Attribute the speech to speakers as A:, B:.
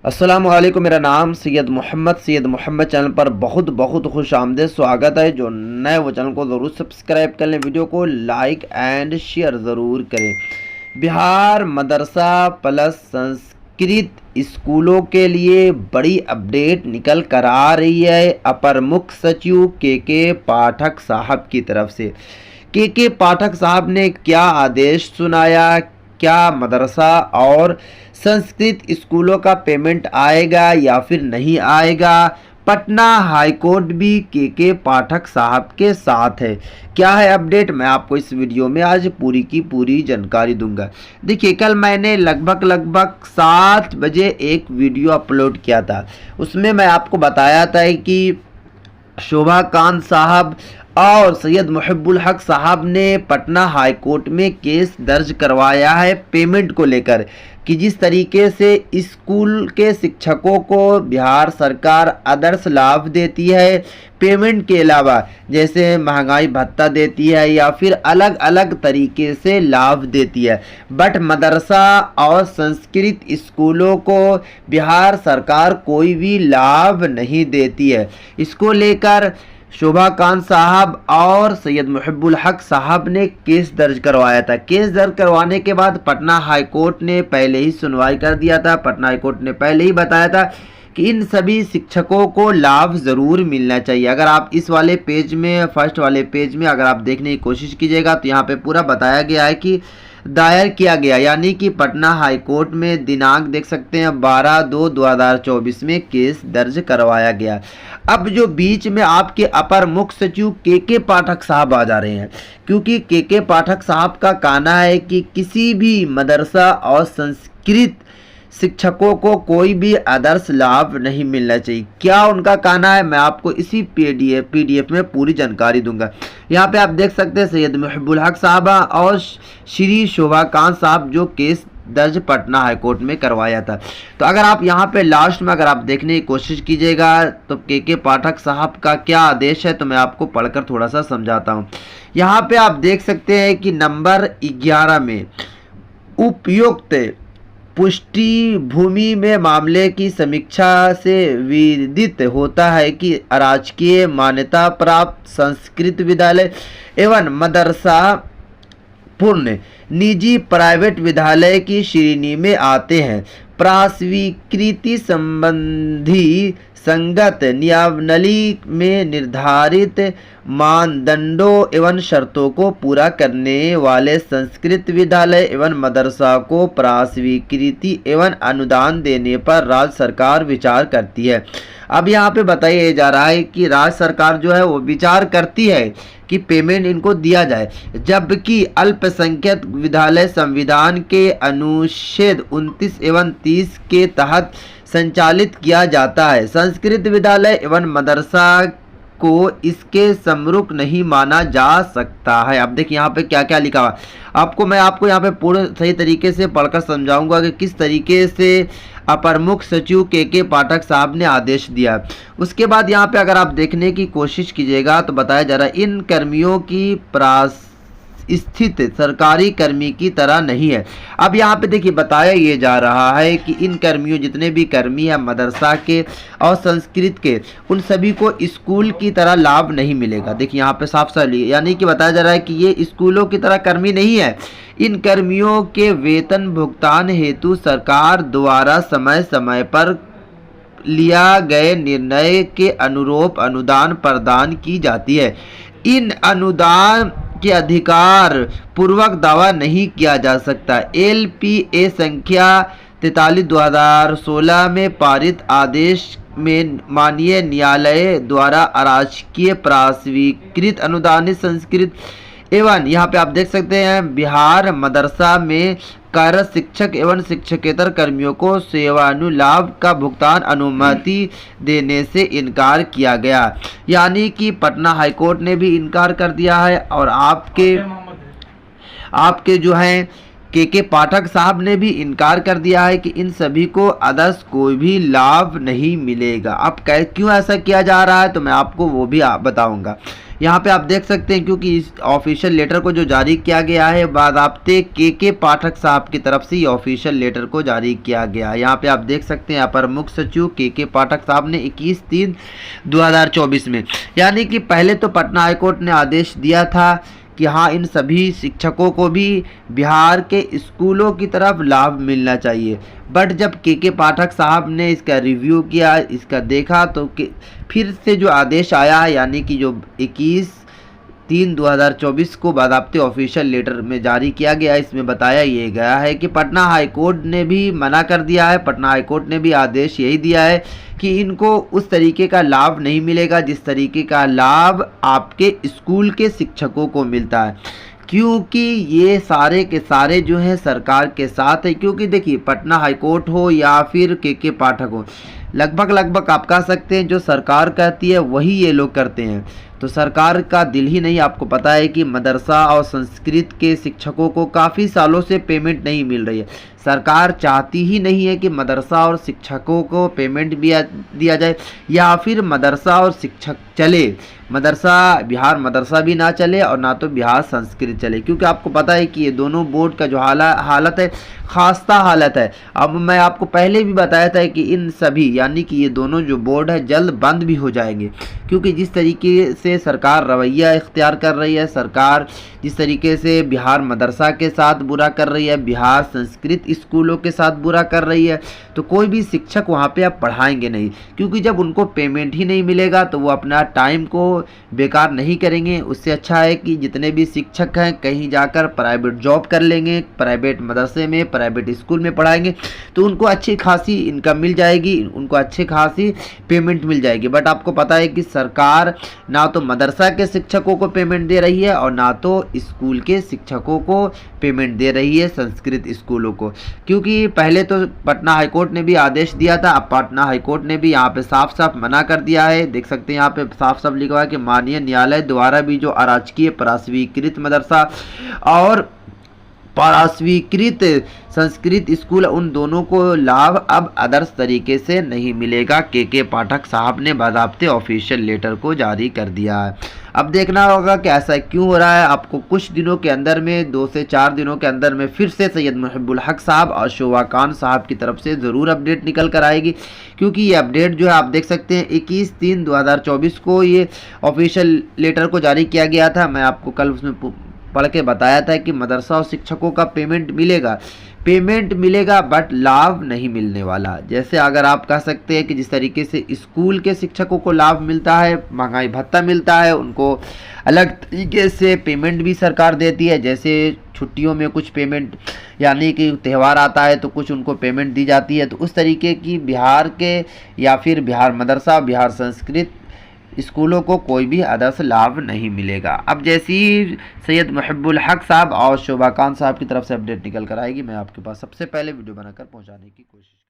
A: अस्सलामुअलैकुम। मेरा नाम सैयद मोहम्मद चैनल पर बहुत बहुत खुश आमदेद स्वागत है। जो नए वो चैनल को ज़रूर सब्सक्राइब कर लें, वीडियो को लाइक एंड शेयर ज़रूर करें। बिहार मदरसा प्लस संस्कृत स्कूलों के लिए बड़ी अपडेट निकल कर आ रही है अपर मुख्य सचिव के पाठक साहब की तरफ से। के पाठक साहब ने क्या आदेश सुनाया, क्या मदरसा और संस्कृत स्कूलों का पेमेंट आएगा या फिर नहीं आएगा। पटना हाईकोर्ट भी के पाठक साहब के साथ है। क्या है अपडेट, मैं आपको इस वीडियो में आज पूरी की पूरी जानकारी दूंगा। देखिए, कल मैंने लगभग 7 बजे एक वीडियो अपलोड किया था। उसमें मैं आपको बताया था कि शोभाकांत साहब और सैयद मुहिब्बुल हक साहब ने पटना हाई कोर्ट में केस दर्ज करवाया है पेमेंट को लेकर, कि जिस तरीके से स्कूल के शिक्षकों को बिहार सरकार आदर्श लाभ देती है पेमेंट के अलावा, जैसे महंगाई भत्ता देती है या फिर अलग अलग तरीके से लाभ देती है, बट मदरसा और संस्कृत स्कूलों को बिहार सरकार कोई भी लाभ नहीं देती है। इसको लेकर शोभाकांत साहब और सैयद मुहिब्बुल हक साहब ने केस दर्ज करवाया था। केस दर्ज करवाने के बाद पटना हाई कोर्ट ने पहले ही सुनवाई कर दिया था। पटना हाई कोर्ट ने पहले ही बताया था कि इन सभी शिक्षकों को लाभ ज़रूर मिलना चाहिए। अगर आप इस वाले पेज में, फर्स्ट वाले पेज में अगर आप देखने की कोशिश कीजिएगा तो यहाँ पे पूरा बताया गया है कि दायर किया गया, यानी कि पटना हाई कोर्ट में दिनांक देख सकते हैं 12/2/2024 में केस दर्ज करवाया गया। अब जो बीच में आपके अपर मुख्य सचिव के पाठक साहब आ जा रहे हैं, क्योंकि के पाठक साहब का कहना है कि किसी भी मदरसा और संस्कृत शिक्षकों को कोई भी आदर्श लाभ नहीं मिलना चाहिए। क्या उनका कहना है, मैं आपको इसी पीडीएफ में पूरी जानकारी दूंगा। यहाँ पे आप देख सकते हैं सैयद मुहिब्बुल हक साहबा और श्री शोभाकांत साहब जो केस दर्ज पटना हाई कोर्ट में करवाया था। तो अगर आप यहाँ पे लास्ट में अगर आप देखने की कोशिश कीजिएगा तो के पाठक साहब का क्या आदेश है, तो मैं आपको पढ़कर थोड़ा सा समझाता हूँ। यहाँ पे आप देख सकते हैं कि नंबर 11 में उपयुक्त पुष्टि भूमि में मामले की समीक्षा से विदित होता है कि राजकीय मान्यता प्राप्त संस्कृत विद्यालय एवं मदरसा पूर्ण निजी प्राइवेट विद्यालय की श्रेणी में आते हैं। प्रास्वीकृति संबंधी संगत नियमावली में निर्धारित मानदंडों एवं शर्तों को पूरा करने वाले संस्कृत विद्यालय एवं मदरसा को प्रास्वीकृति एवं अनुदान देने पर राज्य सरकार विचार करती है। अब यहाँ पे बताया जा रहा है कि राज्य सरकार जो है वो विचार करती है कि पेमेंट इनको दिया जाए, जबकि अल्पसंख्यक विद्यालय संविधान के अनुच्छेद 29 एवं 30 के तहत संचालित किया जाता है। संस्कृत विद्यालय एवं मदरसा को इसके समरूप नहीं माना जा सकता है। अब देखिए यहाँ पे क्या क्या लिखा हुआ, मैं आपको यहाँ पे पूरे सही तरीके से पढ़कर समझाऊंगा कि किस तरीके से अपर मुख्य सचिव के पाठक साहब ने आदेश दिया। उसके बाद यहाँ पे अगर आप देखने की कोशिश कीजिएगा तो बताया जा रहा है इन कर्मियों की स्थित सरकारी कर्मी की तरह नहीं है। अब यहाँ पे देखिए बताया ये जा रहा है कि इन कर्मियों, जितने भी कर्मी हैं मदरसा के और संस्कृत के, उन सभी को स्कूल की तरह लाभ नहीं मिलेगा। देखिए यहाँ पे साफ साफ यानी कि बताया जा रहा है कि ये स्कूलों की तरह कर्मी नहीं है। इन कर्मियों के वेतन भुगतान हेतु सरकार द्वारा समय समय पर लिया गए निर्णय के अनुरूप अनुदान प्रदान की जाती है। इन अनुदान के अधिकार पूर्वक दावा नहीं किया जा सकता। LPA संख्या 43/2016 में पारित आदेश में माननीय न्यायालय द्वारा अराजकीय प्रास्वीकृत अनुदानित संस्कृत एवं यहाँ पे आप देख सकते हैं बिहार मदरसा में कार्यरत शिक्षक एवं शिक्षकेतर कर्मियों को सेवानुलाभ का भुगतान अनुमति देने से इनकार किया गया। यानी कि पटना हाईकोर्ट ने भी इनकार कर दिया है और आपके जो हैं के पाठक साहब ने भी इनकार कर दिया है कि इन सभी को अदर्स कोई भी लाभ नहीं मिलेगा। अब क्यों ऐसा किया जा रहा है तो मैं आपको वो भी बताऊंगा। यहाँ पे आप देख सकते हैं क्योंकि इस ऑफिशियल लेटर को जो जारी किया गया है बाज़ाब्ते के पाठक साहब की तरफ से ऑफिशियल लेटर को जारी किया गया है। यहाँ पे आप देख सकते हैं अपर मुख्य सचिव के पाठक साहब ने 21/3/2024 में, यानी कि पहले तो पटना हाईकोर्ट ने आदेश दिया था कि हाँ इन सभी शिक्षकों को भी बिहार के स्कूलों की तरफ लाभ मिलना चाहिए, बट जब के पाठक साहब ने इसका रिव्यू किया, इसका देखा तो फिर से जो आदेश आया है यानी कि जो 21/3/2024 को बाज़ाब्ते ऑफिशियल लेटर में जारी किया गया, इसमें बताया ये गया है कि पटना हाईकोर्ट ने भी मना कर दिया है। पटना हाईकोर्ट ने भी आदेश यही दिया है कि इनको उस तरीके का लाभ नहीं मिलेगा जिस तरीके का लाभ आपके स्कूल के शिक्षकों को मिलता है, क्योंकि ये सारे के सारे जो हैं सरकार के साथ है। क्योंकि देखिए पटना हाईकोर्ट हो या फिर के पाठक हो, लगभग आप कह सकते हैं जो सरकार कहती है वही ये लोग करते हैं। तो सरकार का दिल ही नहीं, आपको पता है कि मदरसा और संस्कृत के शिक्षकों को काफ़ी सालों से पेमेंट नहीं मिल रही है। सरकार चाहती ही नहीं है कि मदरसा और शिक्षकों को पेमेंट भी दिया जाए या फिर मदरसा और शिक्षक चले, बिहार मदरसा भी ना चले और ना तो बिहार संस्कृत चले, क्योंकि आपको पता है कि ये दोनों बोर्ड का जो हालत है खास्ता हालत है। अब मैं आपको पहले भी बताया था कि इन सभी यानी कि ये दोनों जो बोर्ड है जल्द बंद भी हो जाएंगे, क्योंकि जिस तरीके से सरकार रवैया इख्तियार कर रही है, सरकार जिस तरीके से बिहार मदरसा के साथ बुरा कर रही है, बिहार संस्कृत स्कूलों के साथ बुरा कर रही है, तो कोई भी शिक्षक वहाँ पे अब पढ़ाएंगे नहीं, क्योंकि जब उनको पेमेंट ही नहीं मिलेगा तो वो अपना टाइम को बेकार नहीं करेंगे। उससे अच्छा है कि जितने भी शिक्षक हैं कहीं जाकर प्राइवेट जॉब कर लेंगे, प्राइवेट मदरसे में, प्राइवेट स्कूल में पढ़ाएंगे तो उनको अच्छी खासी इनकम मिल जाएगी, उनको अच्छी खासी पेमेंट मिल जाएगी। बट आपको पता है कि सरकार ना तो मदरसा के शिक्षकों को पेमेंट दे रही है और ना तो स्कूल के शिक्षकों को पेमेंट दे रही है, संस्कृत स्कूलों को, क्योंकि पहले तो पटना हाईकोर्ट ने भी आदेश दिया था, अब पटना हाईकोर्ट ने भी यहाँ पे साफ साफ मना कर दिया है। देख सकते हैं यहाँ पे साफ साफ लिखा हुआ है कि माननीय न्यायालय द्वारा भी जो अराजकीय परास्वीकृत मदरसा और परास्वीकृत संस्कृत स्कूल उन दोनों को लाभ अब आदर्श तरीके से नहीं मिलेगा, के पाठक साहब ने बाज़ाब्ते ऑफिशियल लेटर को जारी कर दिया है। अब देखना होगा कि ऐसा क्यों हो रहा है। आपको कुछ दिनों के अंदर में 2 से 4 दिनों के अंदर में फिर से सैयद मुहिब्बुल हक साहब और शोभा खान साहब की तरफ से ज़रूर अपडेट निकल कर आएगी, क्योंकि ये अपडेट जो है आप देख सकते हैं 21/3/2024 को ये ऑफिशियल लेटर को जारी किया गया था। मैं आपको कल उसमें पढ़ के बताया था कि मदरसा और शिक्षकों का पेमेंट मिलेगा बट लाभ नहीं मिलने वाला। जैसे अगर आप कह सकते हैं कि जिस तरीके से स्कूल के शिक्षकों को लाभ मिलता है, महंगाई भत्ता मिलता है, उनको अलग तरीके से पेमेंट भी सरकार देती है, जैसे छुट्टियों में कुछ पेमेंट यानी कि त्यौहार आता है तो कुछ उनको पेमेंट दी जाती है, तो उस तरीके की बिहार के या फिर बिहार मदरसा, बिहार संस्कृत स्कूलों को कोई भी आदर्श लाभ नहीं मिलेगा। अब जैसे ही सैयद मुहिब्बुल हक साहब और शोभा खान साहब की तरफ से अपडेट निकल कर आएगी, मैं आपके पास सबसे पहले वीडियो बनाकर पहुंचाने की कोशिश